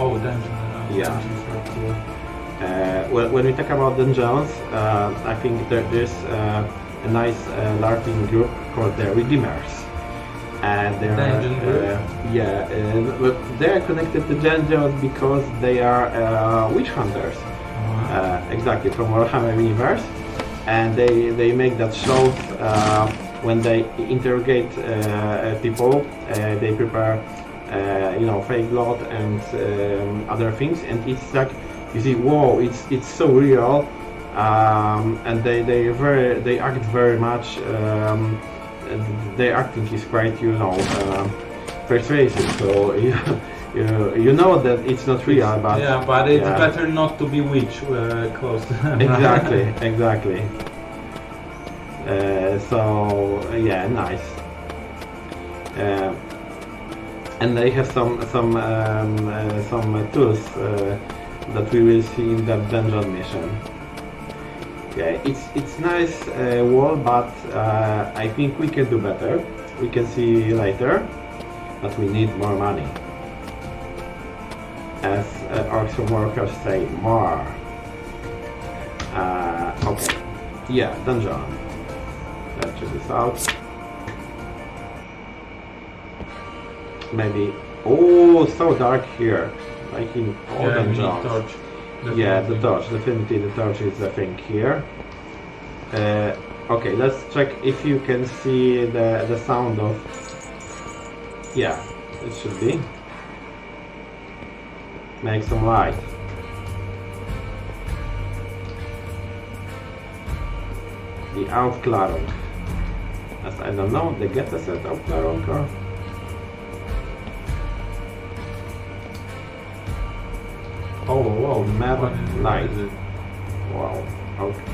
Oh, dungeon. Yeah. Dungeons are cool. When we talk about dungeons, I think there's a nice LARPing group called the Redeemers. And they are, Dungeon group? but they are connected to dungeons because they are witch hunters. Exactly, from Warhammer universe. And they make that shows when they interrogate people, they prepare fake blood and other things, and it's like you see, whoa, it's so real, and they act very much. Their acting is quite persuasive. So you know that it's not real, but yeah, but it's better not to be witch close to them. Exactly. So yeah, nice. And they have some tools that we will see in that dungeon mission. Okay, it's nice wall, but I think we can do better. We can see later, but we need more money. As Orcs from Warcraft say, more. Okay, yeah, dungeon. Let's check this out. Maybe. Oh, so dark here. Like in all dungeons. Torch. Yeah, the torch. Definitely the torch is the thing here. Okay, let's check if you can see the sound of... Yeah, it should be. Make some light. Die Aufklärung. As I don't know, the Getaset Aufklärung or... Oh, wow, map light. Wow.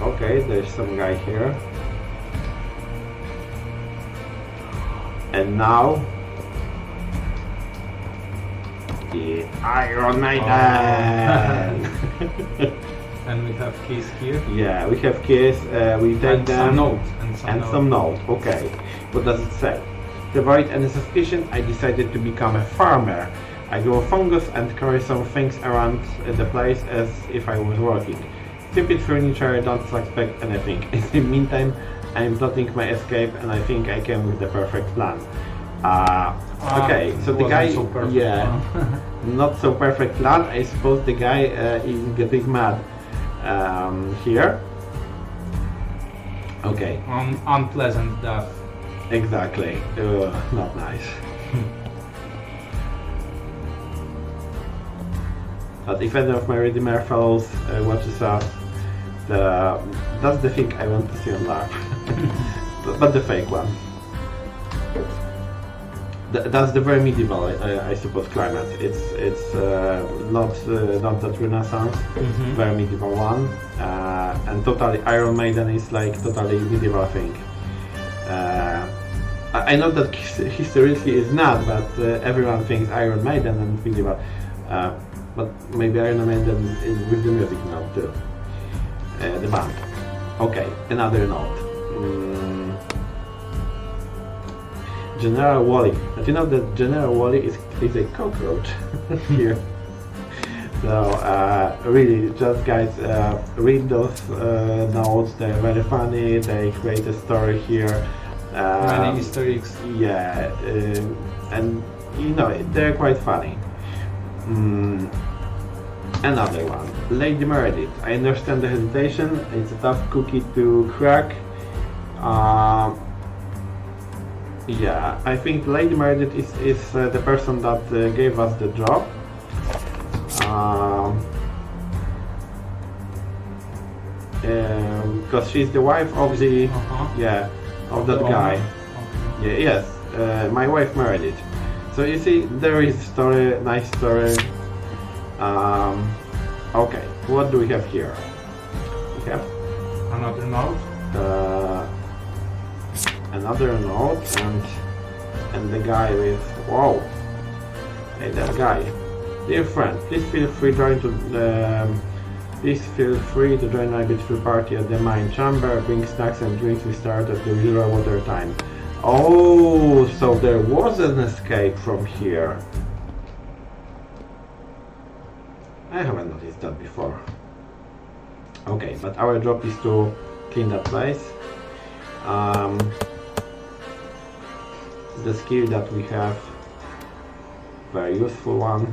Okay, there's some guy here. And now... the Iron Maiden! And we have keys here. Yeah, we have keys, we take And them. some notes. And some note. Okay. What does it say? To avoid any suspicion, I decided to become a farmer. I grow fungus and carry some things around the place as if I was working. Stupid furniture, don't suspect anything. In the meantime, I am plotting my escape and I think I came with the perfect plan. Okay, so the guy, so perfect, not so perfect plan. I suppose the guy is getting mad here. Okay. Unpleasant death. Exactly. Not nice. But if any of my Redeemer fellows watches us, that's the thing I want to see on LARP. But the fake one. That's the very medieval, I suppose, climate. It's not that Renaissance, very medieval one, and totally Iron Maiden is like totally medieval thing. I know that historically is not, but everyone thinks Iron Maiden and medieval. But maybe Iron Maiden is with the music now too. The band. Okay, another note. General Wally. But you know that General Wally is a cockroach here. So really, just guys, read those notes. They're very funny. They create a story here. Many Easter eggs. Yeah, and they're quite funny. Another one, Lady Meredith. I understand the hesitation. It's a tough cookie to crack. Yeah, I think Lady Meredith is the person that gave us the job. Because she's the wife of the of that guy. Yeah, yes, my wife Meredith. So you see, there is story, nice story. Okay, what do we have here? We have Another note. Another note and the guy with hey, that guy. Dear friend, please feel free to join my beautiful party at the mine chamber. Bring snacks and drinks. We start at the usual water time. Oh, so there was an escape from here. I haven't noticed that before. Okay, but our job is to clean that place. The skill that we have, very useful one.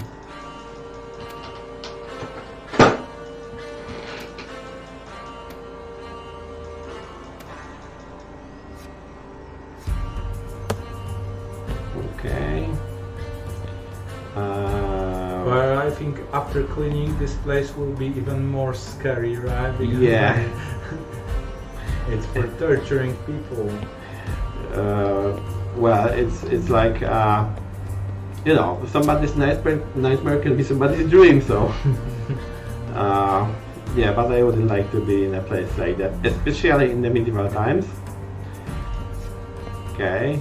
Okay. Well, I think after cleaning, this place will be even more scary, right? Because Yeah. it's for torturing people. Well, it's like you know, somebody's nightmare can be somebody's dream. So yeah, but I wouldn't like to be in a place like that, especially in the medieval times. Okay.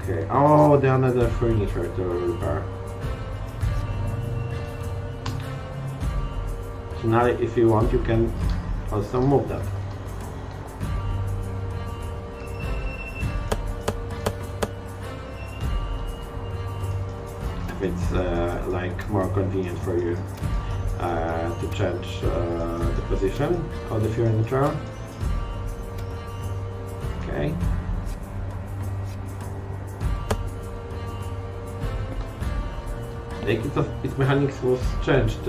Okay. Oh, the another furniture to repair. So now, if you want, you can also move that. If it's like more convenient for you to change the position of the furniture. Okay. Its mechanics was changed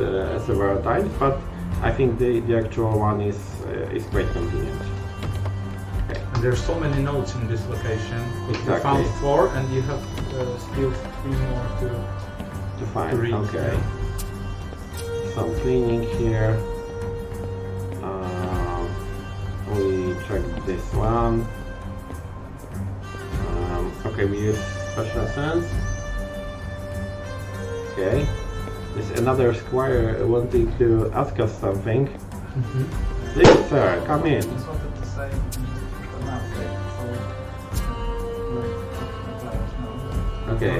several times, but I think the actual one is quite convenient. Okay. And there's so many notes in this location. Exactly. You found 4, and you have still 3 more To find. to read. Okay. Some cleaning here. We checked this one. Okay, we use special sense. Okay. There's another squire wanting to ask us something. Please, sir, come in. Just wanted to say an update. Okay.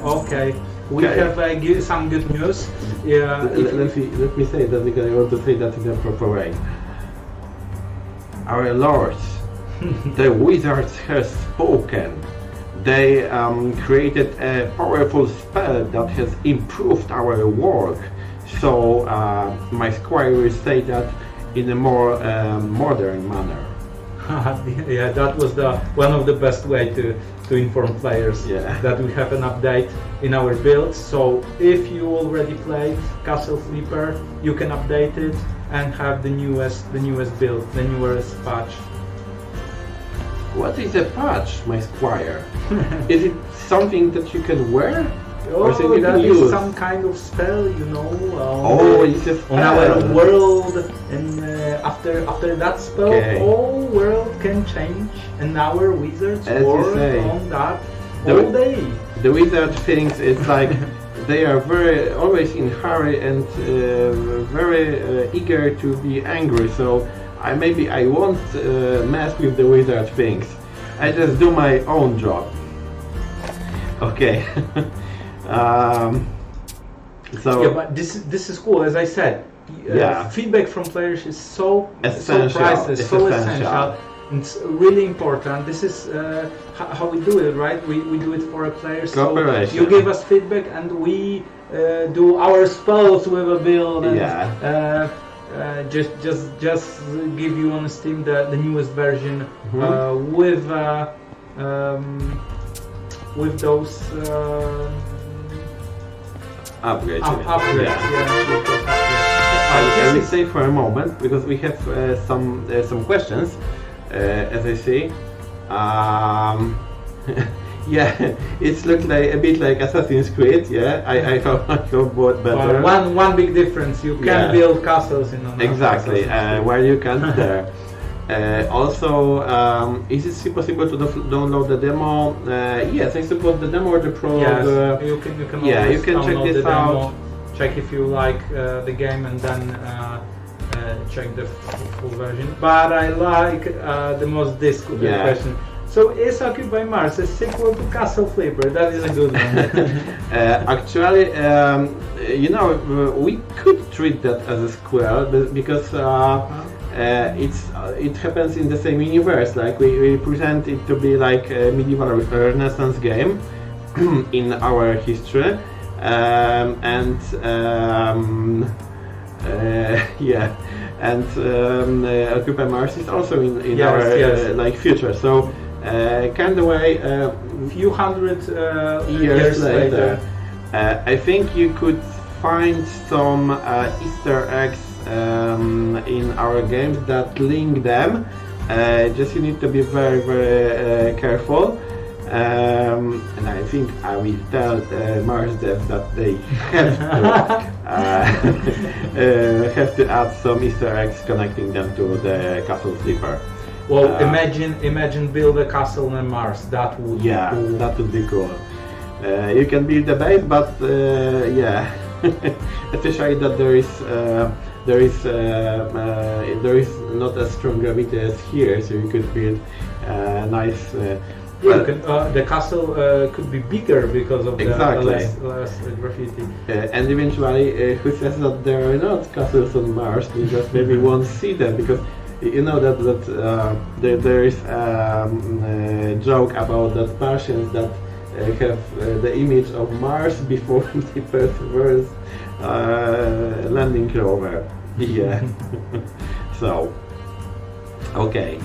Okay. We Okay. have some good news. Yeah. Let me say that because I want to say that in a proper way. Our lords, the wizards have spoken. They created a powerful spell that has improved our work. So my squire will say that in a more modern manner. Yeah, that was one of the best way to inform players. Yeah. That we have an update in our build. So if you already play Castle Flipper, you can update it and have the newest build, the newest patch. What is a patch, my squire? Is it something that you can wear? Or is it you that can is use? some kind of spell, you know. Oh, it's a on our spell. world, and after that spell, Okay. all world can change, and our wizards As you work say. on that The all wi- day. The wizard thinks it's like they are very always in hurry and very eager to be angry. So maybe I won't mess with the wizard things. I just do my own job. Okay. So Yeah, but this is cool. As I said, Yeah. feedback from players is so Essential. priceless, It's so essential. essential. It's really important. This is how we do it, right? We do it for a player. So Cooperation. you give us feedback, and we do our spells with a build. And, Yeah. just give you on Steam the newest version with those upgrades. upgrades. Yeah. Yeah, with those upgrades. I will This stay for a moment because we have some questions, as I see. Yeah, it's looked like a bit like Assassin's Creed. Yeah, I hope both better. One big difference: you can Yeah. build castles in another. Exactly, while you can't there. Also, is it possible to download the demo? Yes, I suppose the demo or the pro. Yes, the- you can. yeah, always you can check download this the demo, out. check if you like the game, and then check the full version. But I like the most discussion. Yeah. Question. So, is Occupy Mars a sequel to Castle Flipper? That is a good one. Actually, you know, we could treat that as a sequel because it happens in the same universe. Like we present it to be like a medieval Renaissance game in our history, yeah, and Occupy Mars is also in Yes, our yes. like future. So kind of way. Few hundred Years later, I think you could find some Easter eggs in our games that link them. Just you need to be very, very careful. And I think I will tell Mars devs that they have to add some Easter eggs connecting them to the Castle Flipper. Well, imagine build a castle on Mars. That would be cool. That would be cool. You can build the base, but yeah, especially that there is not as strong gravity as here, so you could build nice. Yeah, the castle could be bigger because of Exactly. the less graffiti. And eventually, who says that there are not castles on Mars? You just maybe won't see them because you know that there is a joke about that Martians that have the image of Mars before the first landing rover. Yeah. So, okay.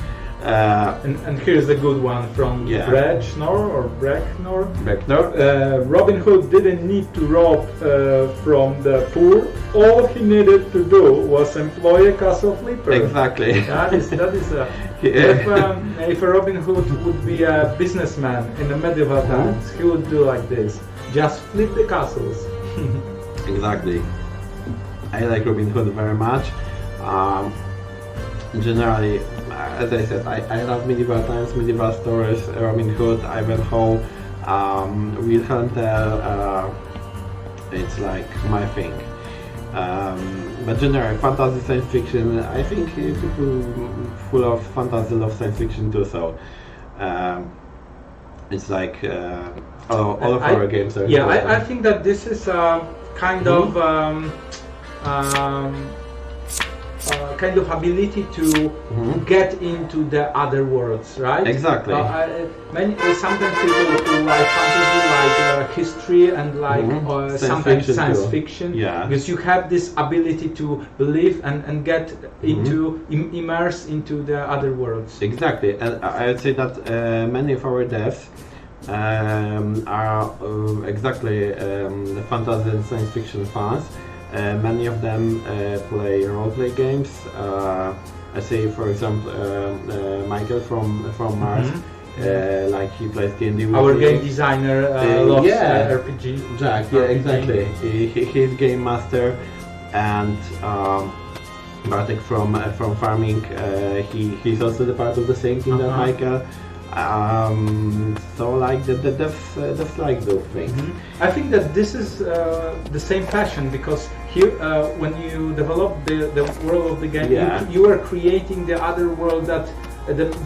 And here's a good one from Yeah. Brecknor. Vector. Robin Hood didn't need to rob from the poor. All he needed to do was employ a castle flipper. Exactly. That is Yeah. if a Robin Hood would be a businessman in the medieval times, he would do like this. Just flip the castles. Exactly. I like Robin Hood very much. Generally, as I said, I love medieval times, medieval stories, Robin Hood, Ivanhoe, Wilhelm Tell. It's like my thing. But generally, fantasy, science fiction, I think people full of fantasy love science fiction too, so it's like all of our games are Yeah, important. I think that this is kind of kind of ability to get into the other worlds, right? Exactly. Sometimes people who like fantasy, like history, and like Science sometimes fiction science too. fiction, Yeah. because you have this ability to believe and get into immerse into the other worlds. Exactly, and I would say that many of our devs are exactly the fantasy and science fiction fans. Many of them play roleplay games. I say, for example, Michael from Mars, like he plays D&D with Our me. game designer loves yeah. RPG. Jack, yeah, RPG. exactly. He's game master, and Bartek from Farming. He's also the part of the same team that Michael. So like the devs like those things. I think that this is the same passion, because here when you develop the world of the game, Yeah. you are creating the other world that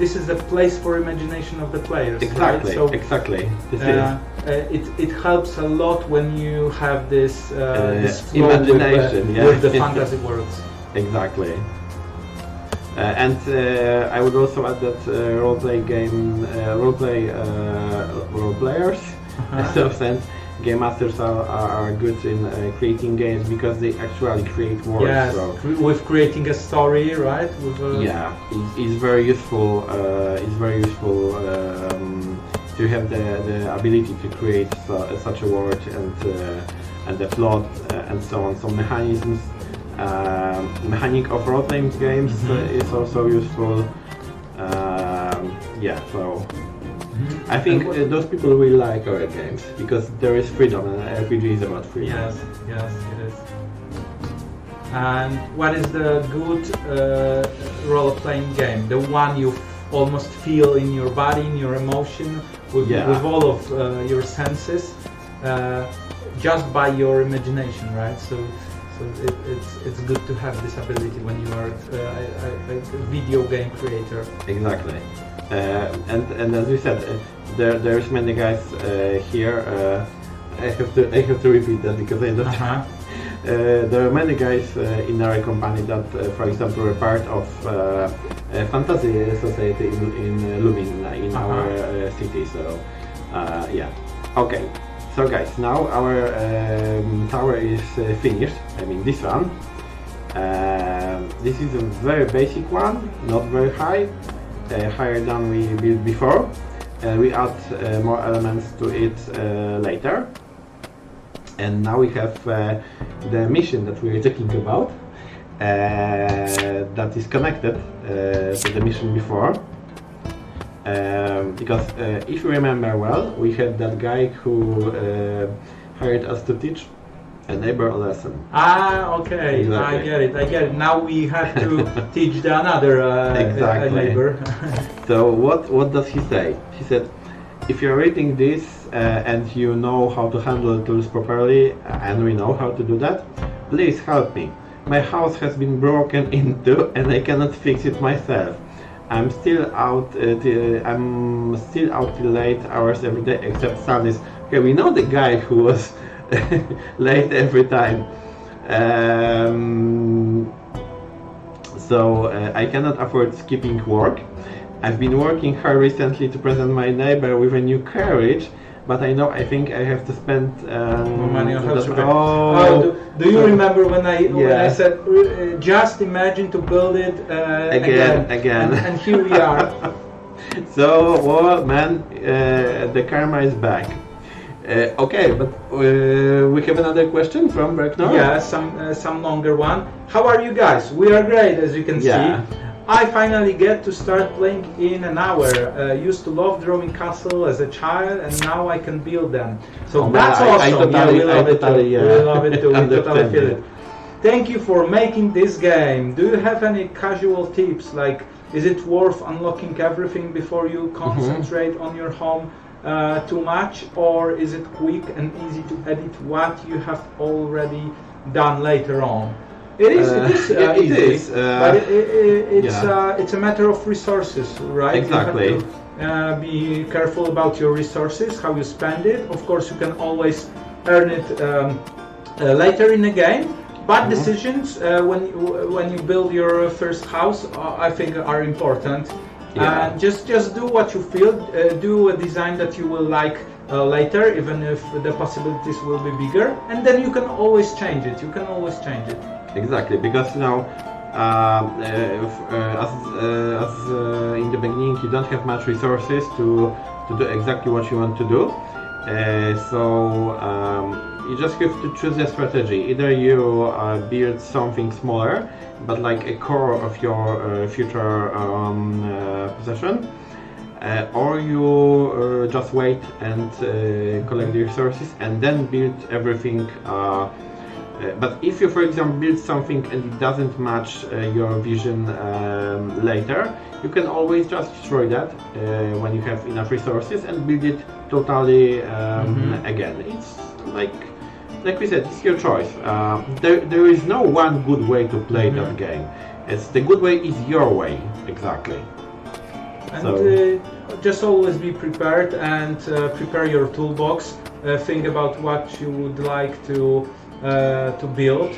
this is a place for imagination of the players. Exactly, right? So exactly. This it helps a lot when you have this flow imagination, with the yeah. fantasy worlds. Exactly. And I would also add that role players, in some sense, game masters are good in creating games because they actually create worlds. Yes, So, with creating a story, right? With yeah, it's very useful. It's very useful to have the ability to create such a world and the plot and so on. So mechanisms. Mechanic of role-playing games is also useful. Yeah, so I think those people really like our games because there is freedom, and RPG is about freedom. Yes, it is. And what is the good role-playing game? The one you almost feel in your body, in your emotion, with all of your senses, just by your imagination, right? So it's good to have this ability when you are a video game creator. Exactly. And as we said, there's many guys here. I have to repeat that because I don't. there are many guys in our company that, for example, are part of Fantasy Society in Lublin, in our city. So, yeah. Okay. So, guys, now our tower is finished. I mean, this one. This is a very basic one, not very high, higher than we built before. We add more elements to it later. And now we have the mission that we were talking about, that is connected to the mission before. Because if you remember well, we had that guy who hired us to teach a neighbor a lesson. Ah, okay, Exactly. I get it. Now we have to teach the another Exactly. neighbor. So what does he say? He said, if you're reading this and you know how to handle the tools properly, and we know how to do that, please help me. My house has been broken into and I cannot fix it myself. I'm still out till late hours every day except Sundays. Okay, we know the guy who was late every time. So I cannot afford skipping work. I've been working hard recently to present my neighbor with a new carriage, but I think I have to spend More money on house repair. Oh, do you remember when I Yeah. said just imagine to build it Again. and here we are. So, well, man, the karma is back. Okay, but we have another question from Breknor. Yeah, some longer one. How are you guys? We are great, as you can Yeah. see. I finally get to start playing in an hour. Used to love drawing castle as a child, and now I can build them. So Oh, that's I awesome. totally- we love I it totally, too. We love it too. We totally understand feel you. it. Thank you for making this game. Do you have any casual tips? Like, is it worth unlocking everything before you concentrate on your home too much, or is it quick and easy to edit what you have already done later on? It is it easy, is, but it's a matter of resources, right? Exactly. You have to be careful about your resources, how you spend it. Of course, you can always earn it later in the game, but decisions when you build your first house, I think, are important. Yeah. Just do what you feel. Do a design that you will like later, even if the possibilities will be bigger, and then you can always change it. You can always change it. Exactly, because now, as in the beginning, you don't have much resources to do exactly what you want to do. You just have to choose a strategy. Either you build something smaller, but like a core of your future possession, or you just wait and collect the resources and then build everything. But if you, for example, build something and it doesn't match your vision later, you can always just destroy that when you have enough resources and build it totally again. It's like we said, it's your choice. There is no one good way to play that game. It's the good way is your way, exactly. And just always be prepared and prepare your toolbox. Think about what you would like to build.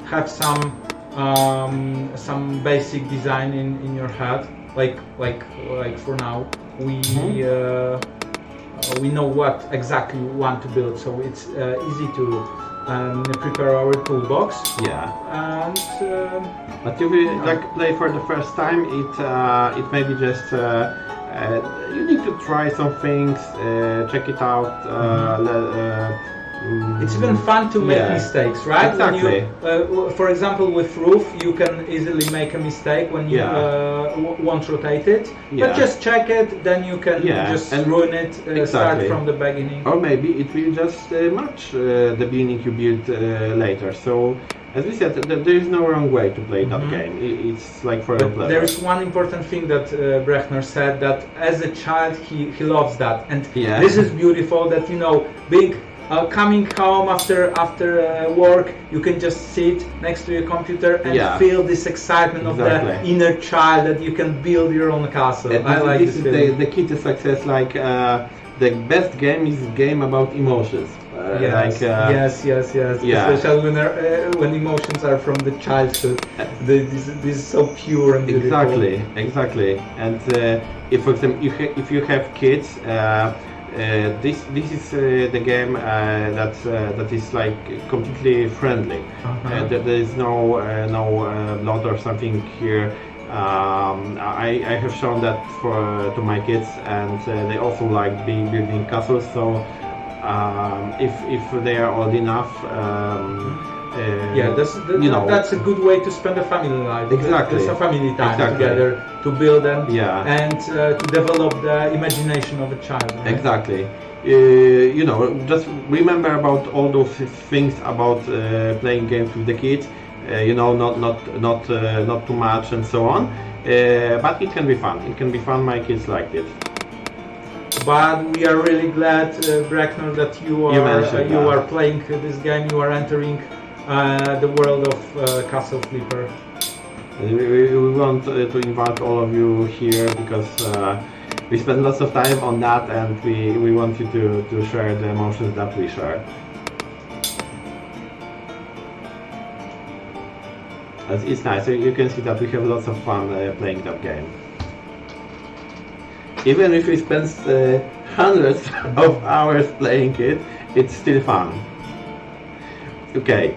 Have some basic design in your head. Like for now, we know what exactly we want to build, so it's easy to prepare our toolbox. Yeah. And but if you play for the first time, it may be just you need to try some things, check it out. It's even fun to make mistakes, right? Exactly. When you, for example, with roof, you can easily make a mistake when you won't rotate it. But just check it, then you can just ruin it, start from the beginning. Or maybe it will just match the beginning you built later. So, as we said, there is no wrong way to play that game. It's like for a pleasure. There is one important thing that Breknor said, that as a child he loves that, and this is beautiful. That being coming home after work, you can just sit next to your computer and feel this excitement of the inner child that you can build your own castle. I like this feeling. The key to success. Like the best game is a game about emotions. Yes, yes, yes, yes. yeah. Especially when emotions are from the childhood, this is so pure and beautiful. Exactly. And if, for example, if you have kids, this is the game that is like completely friendly. There is no blood or something here. I have shown that to my kids, and they also like building castles. So if they are old enough, that's a good way to spend a family life. Exactly. There's a family time together to build and to develop the imagination of a child. Right? Exactly. Just remember about all those things about playing games with the kids. Not too much and so on. But it can be fun. It can be fun. My kids liked it. But we are really glad, Breckner, that you are playing this game. You are entering the world of Castle Flipper. We want to invite all of you here because we spend lots of time on that, and we want you to share the emotions that we share. It's nice. You can see that we have lots of fun playing that game. Even if we spend hundreds of hours playing it, it's still fun. Okay,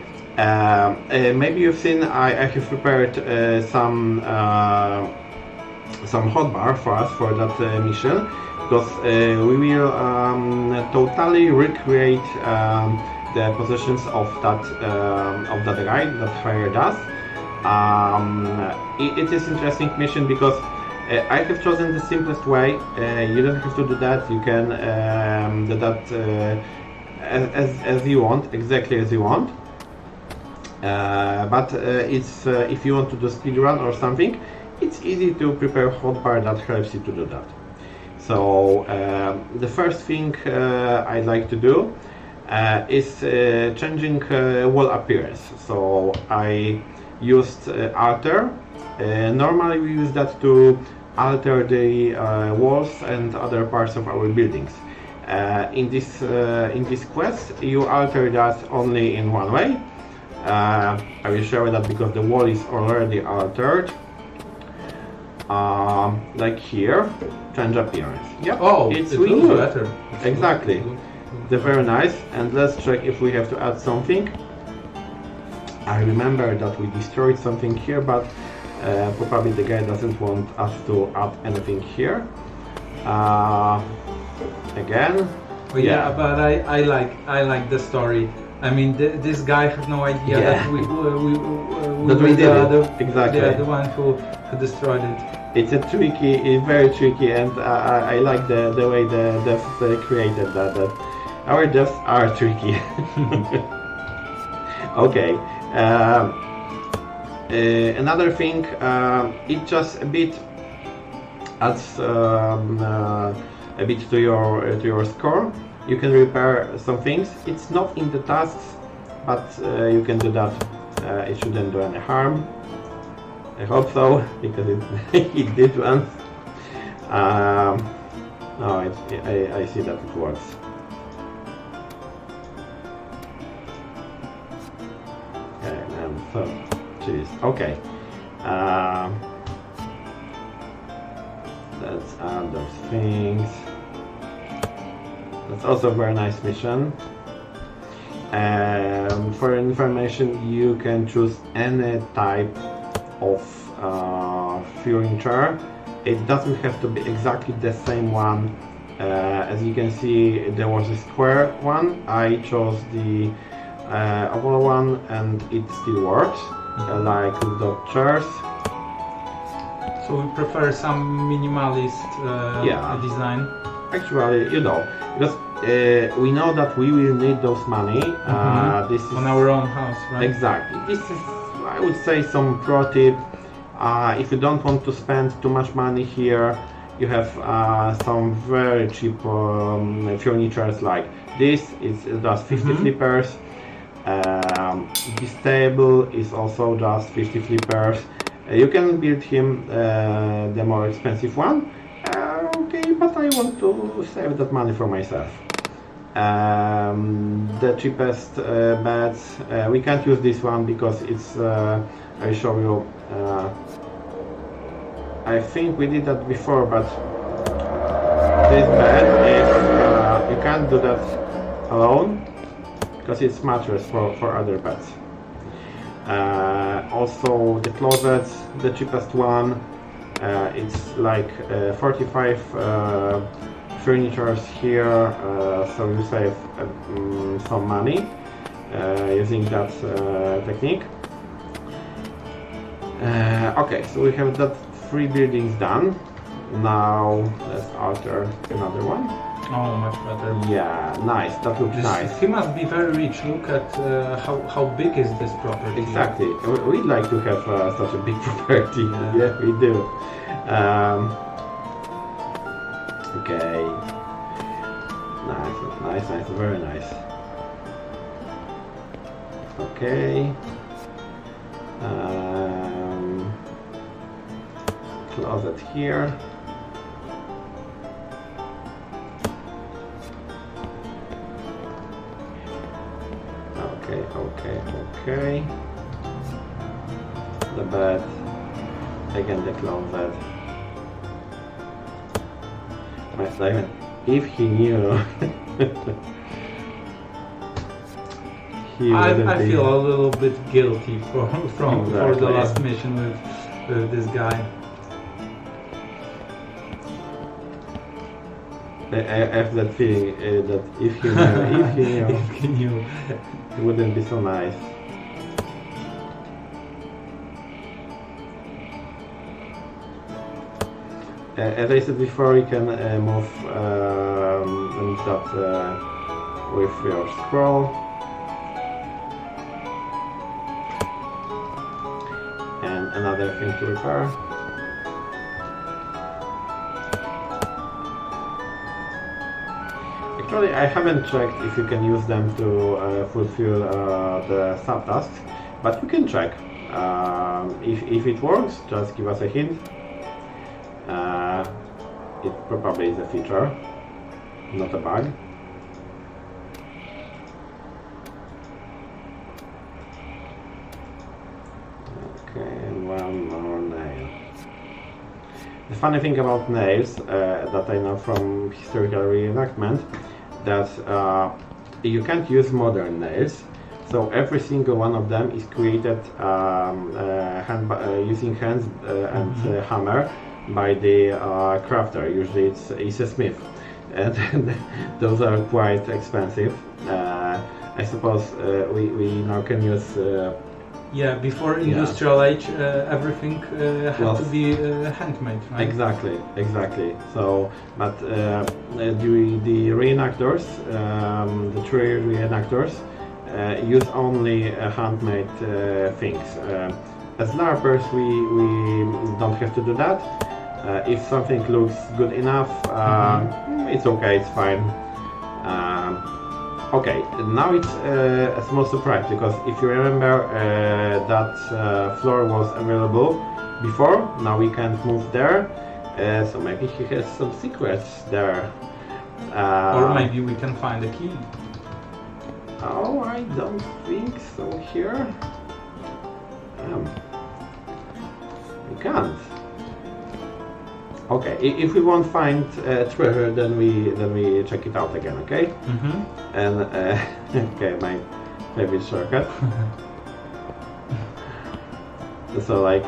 maybe you've seen I have prepared some hotbar for us for that mission, because we will totally recreate the positions of that guy that Fire does. It is interesting mission because I have chosen the simplest way. You don't have to do that. You can do that as you want, exactly as you want. But it's if you want to do speed run or something, it's easy to prepare hotbar that helps you to do that. So the first thing I'd like to do is changing wall appearance. So I used alter. Normally we use that to alter the walls and other parts of our buildings. In this quest you alter that only in one way. I will show that because the wall is already altered. Like here, change appearance. Yeah. Oh, it's really really better. Exactly. They're very nice. And let's check if we have to add something. I remember that we destroyed something here, but probably the guy doesn't want us to add anything here. Again. Well, yeah, but I like the story. I mean, this guy had no idea that we did it. Exactly. Yeah, the one who destroyed it. It's very tricky, and I like the way the devs created that our devs are tricky. Okay. Another thing, it just a bit adds a bit to your score. You can repair some things. It's not in the tasks, but you can do that. It shouldn't do any harm. I hope so, because it did once. No, I see that it works. Okay, and so, geez. Okay. Let's add those things. That's also a very nice mission. For information, you can choose any type of furniture. It doesn't have to be exactly the same one. As you can see, there was a square one. I chose the oval one, and it still works, like with the chairs. So we prefer some minimalist design. Actually, because we know that we will need those money. This is on our own house, right? Exactly. This is, I would say, some pro tip. If you don't want to spend too much money here, you have some very cheap furnitures like this. It does 50 flippers. This table is also just 50 flippers. You can build him the more expensive one. Okay, but I want to save that money for myself. The cheapest beds, we can't use this one because it's, I show you, I think we did that before, but this bed is, you can't do that alone because it's mattress for other beds. Also the closets, the cheapest one, it's like 45 furnitures here, so you save some money using that technique. Okay, so we have that 3 buildings done. Now let's alter another one. Oh, much better. Yeah, nice. That looks nice. He must be very rich. Look at how big is this property. Exactly. We'd like to have such a big property. Yeah, we do. Okay. Nice, very nice. Okay. Closet here. Okay. The bed. Again, the closet. My Simon, if he knew, I feel a little bit guilty for Exactly. the last mission with this guy. I have that feeling that if he knew, If he knew. it wouldn't be so nice. As I said before, you can move that with your scroll. And another thing to repair. Actually, I haven't checked if you can use them to fulfill the sub-tasks, but you can check. If it works, just give us a hint. It probably is a feature, not a bug. Okay, and one more nail. The funny thing about nails that I know from historical reenactment, that you can't use modern nails. So every single one of them is created using hands and hammer by the crafter. Usually it's a smith, and those are quite expensive. I suppose we now can use. Yeah, before industrial age, everything had to be handmade, right? Exactly. So, but the reenactors, the true reenactors, use only handmade things. As LARPers, we don't have to do that. If something looks good enough, it's okay, it's fine. Okay, now it's a small surprise, because if you remember, that floor was available before. Now we can't move there, so maybe he has some secrets there. Or maybe we can find a key. Oh, I don't think so here. We can't. Okay, if we won't find treasure, then we check it out again. Okay. And okay, my favorite shortcut. So like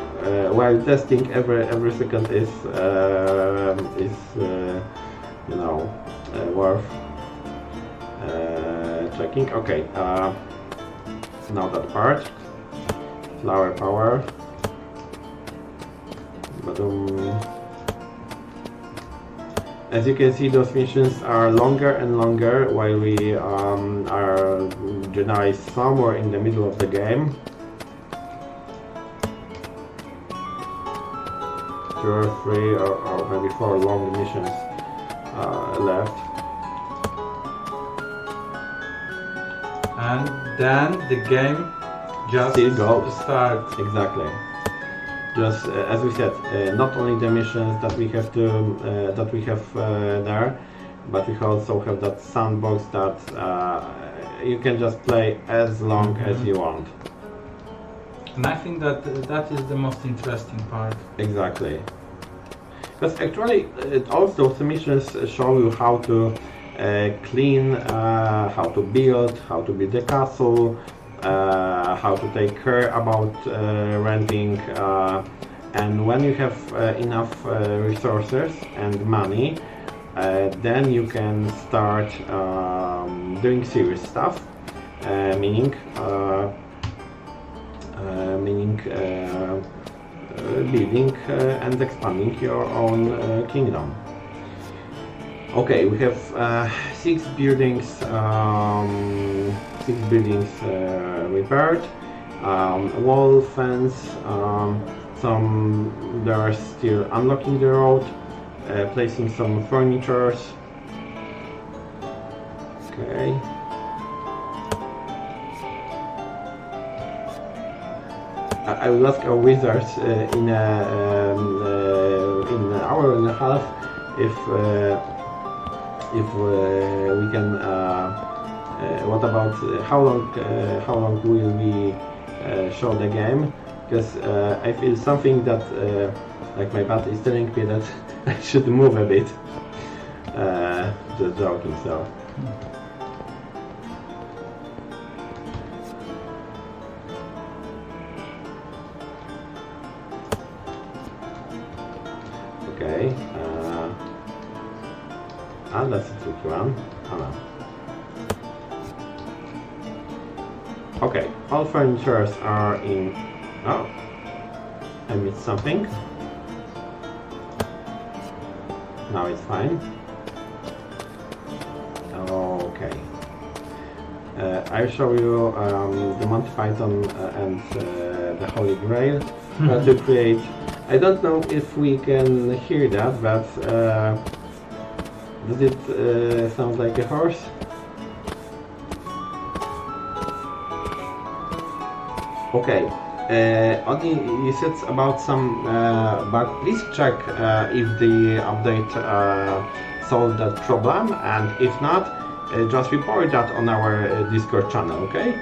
while testing, every second is you know worth checking. Okay. Now that part. Flower power. As you can see, those missions are longer and longer while we are generally somewhere in the middle of the game. 2 or 3 or maybe 4 long missions left. And then the game just Still goes. starts. Exactly. Just as we said, not only the missions that we have to there, but we also have that sandbox that you can just play as long as you want. And I think that that is the most interesting part. Exactly. Because actually, all those missions show you how to clean, how to build the castle, how to take care about renting, and when you have enough resources and money, then you can start doing serious stuff, meaning building and expanding your own kingdom. Okay, we have 6 buildings, repaired, wall, fence, some they are still unlocking the road, placing some furnitures. Okay. I will ask our wizards in an hour and a half if we can. What about how long will we show the game? Because I feel something that like my bat is telling me that I should move a bit. Just joking. So. Okay, that's a tricky one. Oh no. Okay, all furnitures are in. Oh, I missed something. Now it's fine. Okay. I'll show you the Monty Python and the Holy Grail to create. I don't know if we can hear that, but does it sound like a horse? Okay. Only you said about some bug. Please check if the update solved that problem, and if not, just report that on our Discord channel. Okay?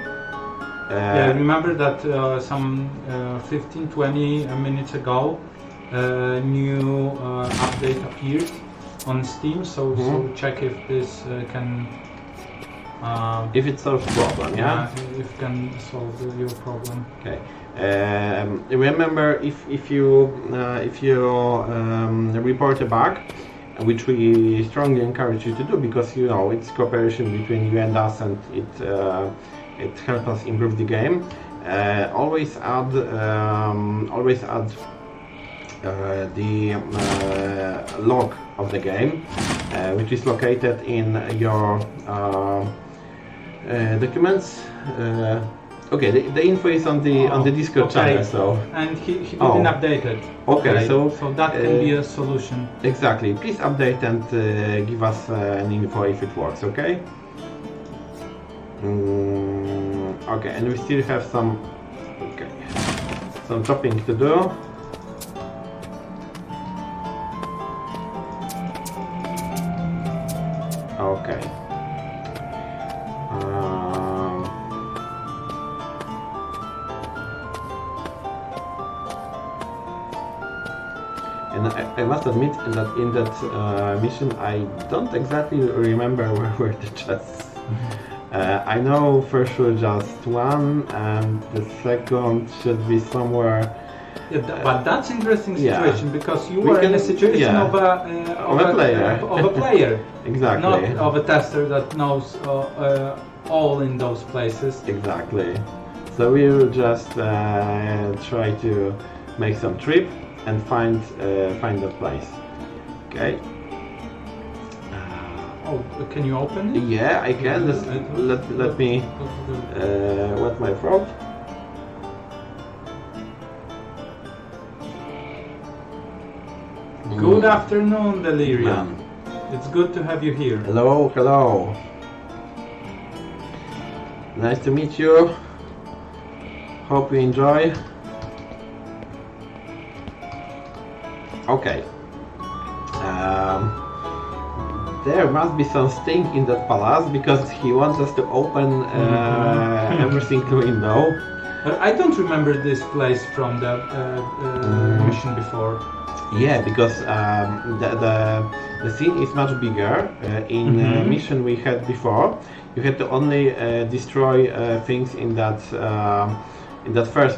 Yeah, remember that some 15-20 minutes ago, new update appeared on Steam. So check if this can. If it solves problem, yeah. If it can solve your problem. Okay. Remember, if you report a bug, which we strongly encourage you to do, because you know it's cooperation between you and us, and it helps us improve the game. Always add the log of the game, which is located in your documents. Okay, the info is on the Discord channel. So and he didn't update it. Okay, so that can be a solution. Exactly. Please update and give us an info if it works. Okay. Okay, and we still have some chopping to do. Okay. And I must admit that in that mission I don't exactly remember where were the chests. I know for sure just one, and the second should be somewhere. Yeah, but that's interesting situation, because you We were can- in a situation yeah. of a player. of a player, Exactly. not of a tester that knows all in those places. Exactly. So we'll just try to make some trip and find that place. Okay. Oh, can you open it? Yeah, I can. Just let me wet my throat. Good afternoon, Delirium. It's good to have you here. Hello, hello. Nice to meet you. Hope you enjoy. Okay. there must be some sting in that palace because he wants us to open every single window. I don't remember this place from the mission before. Yeah, because the scene is much bigger. In mission we had before, you had to only destroy things in that first